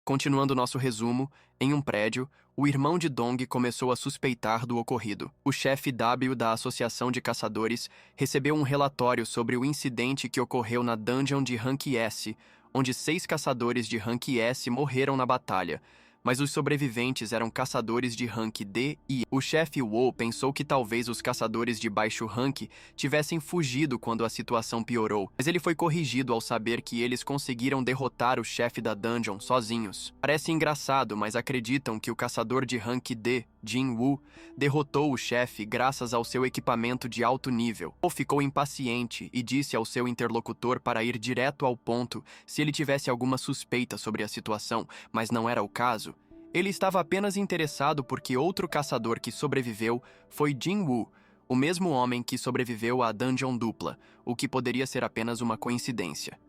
Continuando nosso resumo, em um prédio, o irmão de Dong começou a suspeitar do ocorrido. O chefe W da Associação de Caçadores recebeu um relatório sobre o incidente que ocorreu na dungeon de Rank S, onde 6 caçadores de Rank S morreram na batalha, mas os sobreviventes eram caçadores de Rank D e E. O chefe Wu pensou que talvez os caçadores de baixo rank tivessem fugido quando a situação piorou, mas ele foi corrigido ao saber que eles conseguiram derrotar o chefe da dungeon sozinhos. Parece engraçado, mas acreditam que o caçador de Rank D, Jin Wu, derrotou o chefe graças ao seu equipamento de alto nível. Wu ficou impaciente e disse ao seu interlocutor para ir direto ao ponto se ele tivesse alguma suspeita sobre a situação, mas não era o caso. Ele estava apenas interessado porque outro caçador que sobreviveu foi Jin Wu, o mesmo homem que sobreviveu à dungeon dupla, o que poderia ser apenas uma coincidência.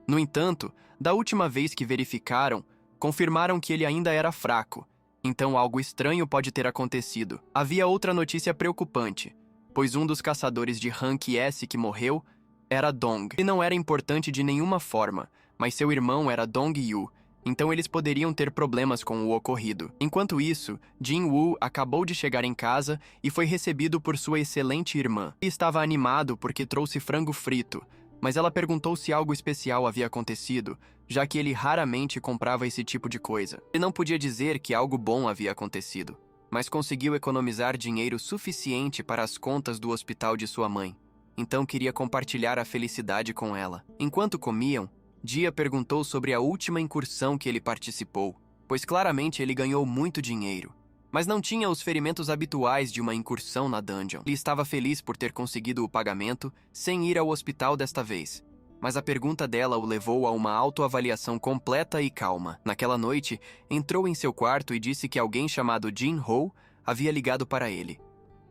No entanto, da última vez que verificaram, confirmaram que ele ainda era fraco, então algo estranho pode ter acontecido. Havia outra notícia preocupante, pois um dos caçadores de Rank S que morreu era Dong. Ele não era importante de nenhuma forma, mas seu irmão era Dong Yu, então eles poderiam ter problemas com o ocorrido. Enquanto isso, Jin Wu acabou de chegar em casa e foi recebido por sua excelente irmã. Ele estava animado porque trouxe frango frito, mas ela perguntou se algo especial havia acontecido, já que ele raramente comprava esse tipo de coisa. Ele não podia dizer que algo bom havia acontecido, mas conseguiu economizar dinheiro suficiente para as contas do hospital de sua mãe. Então queria compartilhar a felicidade com ela. Enquanto comiam, Jia perguntou sobre a última incursão que ele participou, pois claramente ele ganhou muito dinheiro, mas não tinha os ferimentos habituais de uma incursão na dungeon. Ele estava feliz por ter conseguido o pagamento sem ir ao hospital desta vez, mas a pergunta dela o levou a uma autoavaliação completa e calma. Naquela noite, entrou em seu quarto e disse que alguém chamado Jin Ho havia ligado para ele.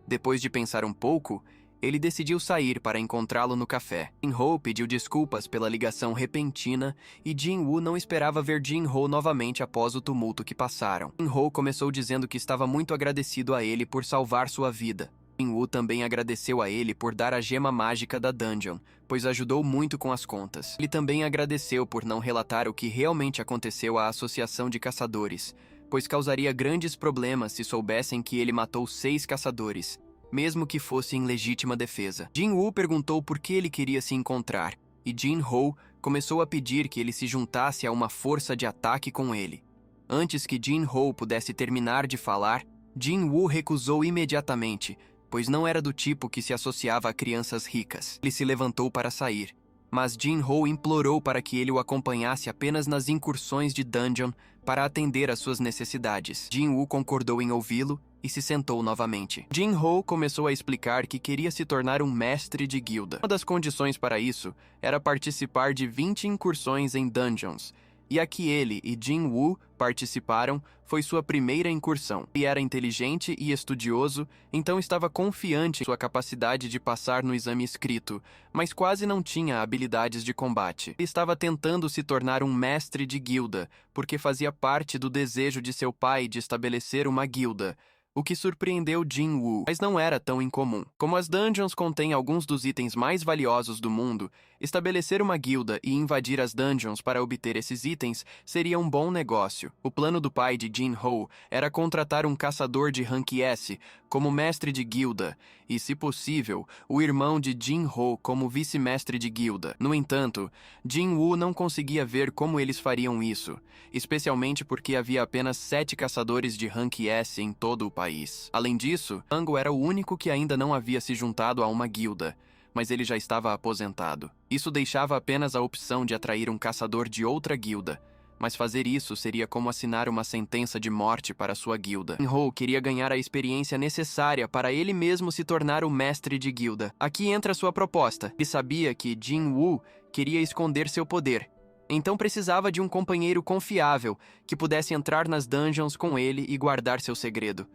Depois de pensar um pouco, ele decidiu sair para encontrá-lo no café. Jin Ho pediu desculpas pela ligação repentina e Jin Wu não esperava ver Jin Ho novamente após o tumulto que passaram. Jin Ho começou dizendo que estava muito agradecido a ele por salvar sua vida. Jin Wu também agradeceu a ele por dar a gema mágica da dungeon, pois ajudou muito com as contas. Ele também agradeceu por não relatar o que realmente aconteceu à Associação de Caçadores, pois causaria grandes problemas se soubessem que ele matou 6 caçadores, mesmo que fosse em legítima defesa. Jin Wu perguntou por que ele queria se encontrar, e Jin Ho começou a pedir que ele se juntasse a uma força de ataque com ele. Antes que Jin Ho pudesse terminar de falar, Jin Wu recusou imediatamente, pois não era do tipo que se associava a crianças ricas. Ele se levantou para sair, mas Jin Ho implorou para que ele o acompanhasse apenas nas incursões de dungeon para atender às suas necessidades. Jin Wu concordou em ouvi-lo e se sentou novamente. Jin Ho começou a explicar que queria se tornar um mestre de guilda. Uma das condições para isso era participar de 20 incursões em dungeons, e a que ele e Jin Wu participaram foi sua primeira incursão. Ele era inteligente e estudioso, então estava confiante em sua capacidade de passar no exame escrito, mas quase não tinha habilidades de combate. Ele estava tentando se tornar um mestre de guilda, porque fazia parte do desejo de seu pai de estabelecer uma guilda, o que surpreendeu Jin Wu, mas não era tão incomum. Como as dungeons contêm alguns dos itens mais valiosos do mundo, estabelecer uma guilda e invadir as dungeons para obter esses itens seria um bom negócio. O plano do pai de Jin Ho era contratar um caçador de Rank S como mestre de guilda e, se possível, o irmão de Jin Ho como vice-mestre de guilda. No entanto, Jin Wu não conseguia ver como eles fariam isso, especialmente porque havia apenas 7 caçadores de Rank S em todo o país. Além disso, Ango era o único que ainda não havia se juntado a uma guilda, mas ele já estava aposentado. Isso deixava apenas a opção de atrair um caçador de outra guilda, mas fazer isso seria como assinar uma sentença de morte para sua guilda. Jin Ho queria ganhar a experiência necessária para ele mesmo se tornar o mestre de guilda. Aqui entra sua proposta. Ele sabia que Jin Wu queria esconder seu poder, então precisava de um companheiro confiável que pudesse entrar nas dungeons com ele e guardar seu segredo.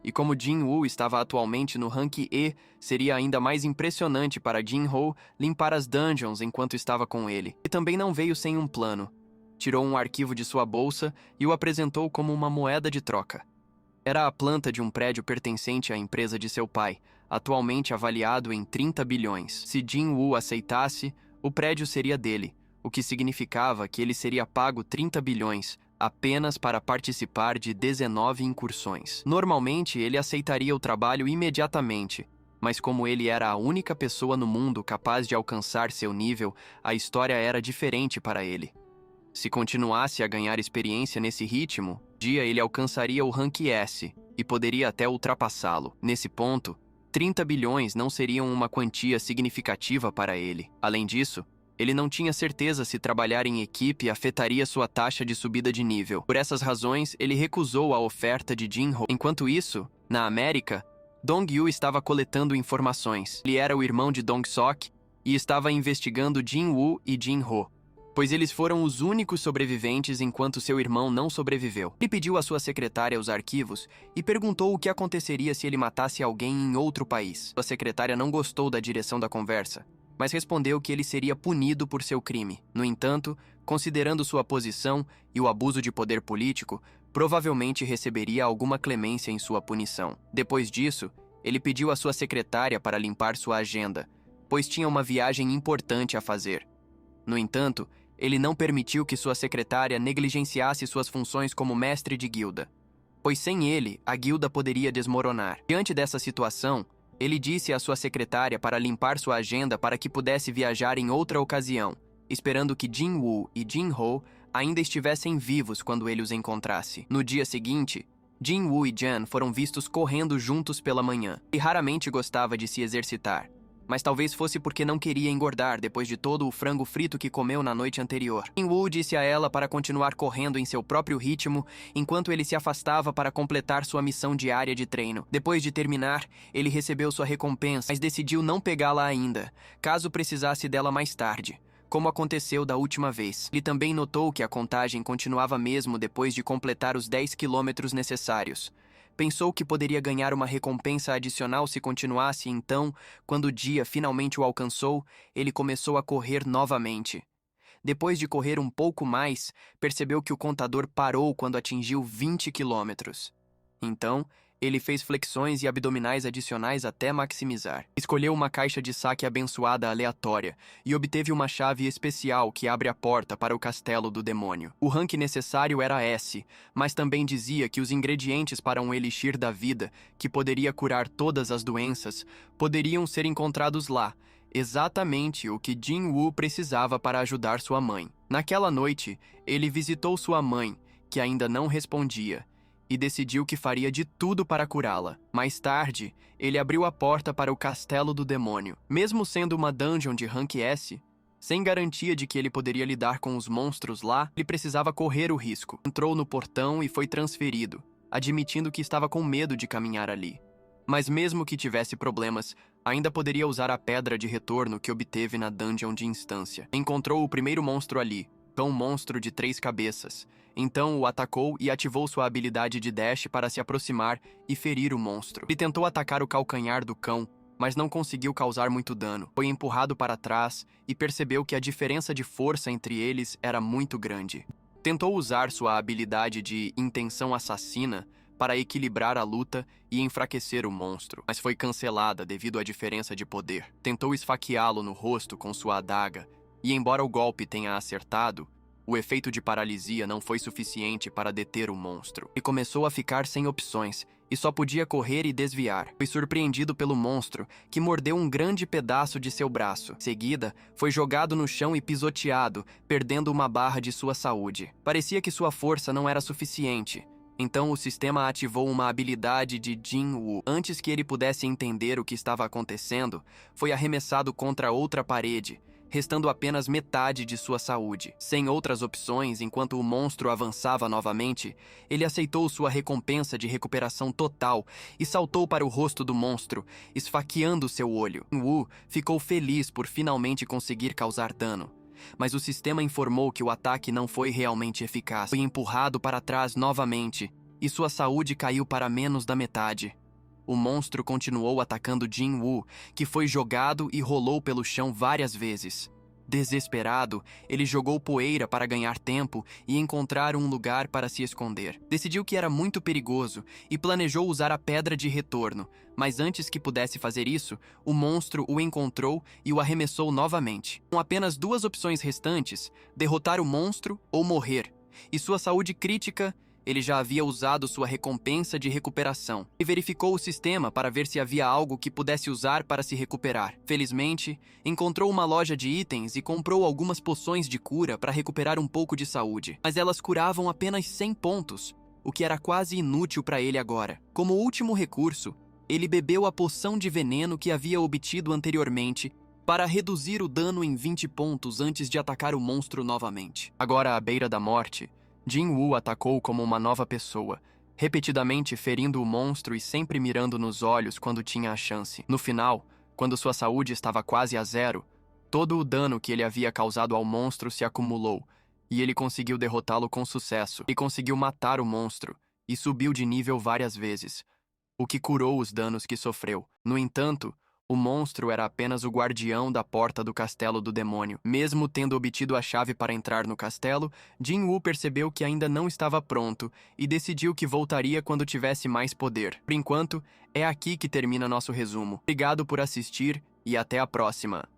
E como Jin Wu estava atualmente no rank E, seria ainda mais impressionante para Jin Ho limpar as dungeons enquanto estava com ele. E também não veio sem um plano. Tirou um arquivo de sua bolsa e o apresentou como uma moeda de troca. Era a planta de um prédio pertencente à empresa de seu pai, atualmente avaliado em 30 bilhões. Se Jin Wu aceitasse, o prédio seria dele, o que significava que ele seria pago 30 bilhões, apenas para participar de 19 incursões. Normalmente, ele aceitaria o trabalho imediatamente, mas como ele era a única pessoa no mundo capaz de alcançar seu nível, a história era diferente para ele. Se continuasse a ganhar experiência nesse ritmo, um dia ele alcançaria o rank S e poderia até ultrapassá-lo. Nesse ponto, 30 bilhões não seriam uma quantia significativa para ele. Além disso, ele não tinha certeza se trabalhar em equipe afetaria sua taxa de subida de nível. Por essas razões, ele recusou a oferta de Jin-ho. Enquanto isso, na América, Dong-yu estava coletando informações. Ele era o irmão de Dong-sok e estava investigando Jin-woo e Jin-ho, pois eles foram os únicos sobreviventes enquanto seu irmão não sobreviveu. Ele pediu à sua secretária os arquivos e perguntou o que aconteceria se ele matasse alguém em outro país. Sua secretária não gostou da direção da conversa, mas respondeu que ele seria punido por seu crime. No entanto, considerando sua posição e o abuso de poder político, provavelmente receberia alguma clemência em sua punição. Depois disso, ele pediu à sua secretária para limpar sua agenda, pois tinha uma viagem importante a fazer. No entanto, ele não permitiu que sua secretária negligenciasse suas funções como mestre de guilda, pois sem ele, a guilda poderia desmoronar. Diante dessa situação, ele disse à sua secretária para limpar sua agenda para que pudesse viajar em outra ocasião, esperando que Jin-woo e Jin-ho ainda estivessem vivos quando ele os encontrasse. No dia seguinte, Jin-woo e Jan foram vistos correndo juntos pela manhã. Ele raramente gostava de se exercitar, mas talvez fosse porque não queria engordar depois de todo o frango frito que comeu na noite anterior. Jin-woo disse a ela para continuar correndo em seu próprio ritmo, enquanto ele se afastava para completar sua missão diária de treino. Depois de terminar, ele recebeu sua recompensa, mas decidiu não pegá-la ainda, caso precisasse dela mais tarde, como aconteceu da última vez. Ele também notou que a contagem continuava mesmo depois de completar os 10 quilômetros necessários. Pensou que poderia ganhar uma recompensa adicional se continuasse, então, quando o dia finalmente o alcançou, ele começou a correr novamente. Depois de correr um pouco mais, percebeu que o contador parou quando atingiu 20 quilômetros. Então, ele fez flexões e abdominais adicionais até maximizar. Escolheu uma caixa de saque abençoada aleatória e obteve uma chave especial que abre a porta para o castelo do demônio. O rank necessário era S, mas também dizia que os ingredientes para um elixir da vida, que poderia curar todas as doenças, poderiam ser encontrados lá, exatamente o que Jin-woo precisava para ajudar sua mãe. Naquela noite, ele visitou sua mãe, que ainda não respondia, e decidiu que faria de tudo para curá-la. Mais tarde, ele abriu a porta para o castelo do demônio. Mesmo sendo uma dungeon de rank S, sem garantia de que ele poderia lidar com os monstros lá, ele precisava correr o risco. Entrou no portão e foi transferido, admitindo que estava com medo de caminhar ali. Mas mesmo que tivesse problemas, ainda poderia usar a pedra de retorno que obteve na dungeon de instância. Encontrou o primeiro monstro ali, um monstro de 3 cabeças. Então o atacou e ativou sua habilidade de dash para se aproximar e ferir o monstro. Ele tentou atacar o calcanhar do cão, mas não conseguiu causar muito dano. Foi empurrado para trás e percebeu que a diferença de força entre eles era muito grande. Tentou usar sua habilidade de intenção assassina para equilibrar a luta e enfraquecer o monstro, mas foi cancelada devido à diferença de poder. Tentou esfaqueá-lo no rosto com sua adaga, e embora o golpe tenha acertado, o efeito de paralisia não foi suficiente para deter o monstro. E começou a ficar sem opções, e só podia correr e desviar. Foi surpreendido pelo monstro, que mordeu um grande pedaço de seu braço. Em seguida, foi jogado no chão e pisoteado, perdendo uma barra de sua saúde. Parecia que sua força não era suficiente. Então o sistema ativou uma habilidade de Jin-woo. Antes que ele pudesse entender o que estava acontecendo, foi arremessado contra outra parede, restando apenas metade de sua saúde. Sem outras opções, enquanto o monstro avançava novamente, ele aceitou sua recompensa de recuperação total e saltou para o rosto do monstro, esfaqueando seu olho. Wu ficou feliz por finalmente conseguir causar dano, mas o sistema informou que o ataque não foi realmente eficaz. Foi empurrado para trás novamente e sua saúde caiu para menos da metade. O monstro continuou atacando Jin-woo, que foi jogado e rolou pelo chão várias vezes. Desesperado, ele jogou poeira para ganhar tempo e encontrar um lugar para se esconder. Decidiu que era muito perigoso e planejou usar a pedra de retorno, mas antes que pudesse fazer isso, o monstro o encontrou e o arremessou novamente. Com apenas 2 opções restantes, derrotar o monstro ou morrer, e sua saúde crítica, ele já havia usado sua recompensa de recuperação e verificou o sistema para ver se havia algo que pudesse usar para se recuperar. Felizmente, encontrou uma loja de itens e comprou algumas poções de cura para recuperar um pouco de saúde, mas elas curavam apenas 100 pontos, o que era quase inútil para ele agora. Como último recurso, ele bebeu a poção de veneno que havia obtido anteriormente para reduzir o dano em 20 pontos antes de atacar o monstro novamente. Agora à beira da morte, Jin-Woo atacou como uma nova pessoa, repetidamente ferindo o monstro e sempre mirando nos olhos quando tinha a chance. No final, quando sua saúde estava quase a zero, todo o dano que ele havia causado ao monstro se acumulou, e ele conseguiu derrotá-lo com sucesso. Ele conseguiu matar o monstro e subiu de nível várias vezes, o que curou os danos que sofreu. No entanto, o monstro era apenas o guardião da porta do castelo do demônio. Mesmo tendo obtido a chave para entrar no castelo, Jin-Woo percebeu que ainda não estava pronto e decidiu que voltaria quando tivesse mais poder. Por enquanto, é aqui que termina nosso resumo. Obrigado por assistir e até a próxima.